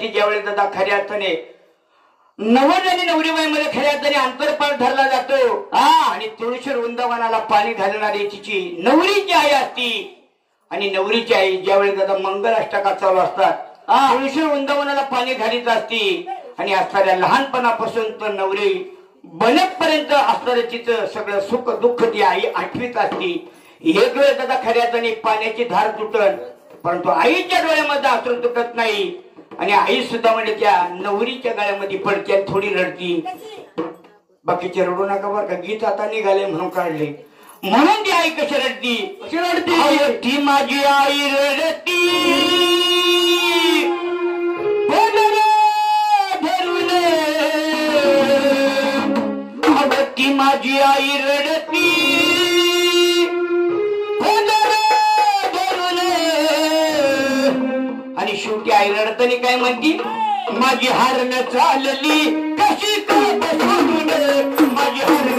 ज्यावेळी दादा खऱ्या अर्थाने नवद आणि नवरीबाईमध्ये खऱ्या अर्थाने अंतरपाठ धरला जातो आणि तुळशी वृंदावनाला पाणी घालणारी तिची नवरीची आई असती आणि नवरीची आई ज्यावेळी दादा मंगल अष्टका चालू असतात तुळशी वृंदावनाला पाणी घालीत असती आणि असणाऱ्या लहानपणापासून तर नवरी बनतपर्यंत असणारं तिचं सगळं सुख दुःख ती आई आठवीत असती. एक वेळ दादा खऱ्या अर्थाने पाण्याची धार तुटत परंतु आईच्या डोळ्यामध्ये अश्रू तुटत नाही आणि आई सुद्धा म्हणजे त्या नवरीच्या गळ्यामध्ये पडते आणि थोडी रडती. बाकीचे रडू नका बरं का, गीत आता निघाले म्हणून काढले. म्हणून ती आई कशी रडती, ती माझी आई रडती ती माझी आई रडती आणि शेवटी आई रडताना काय म्हणती, माझी हरण चालली कशी काय माझी हरण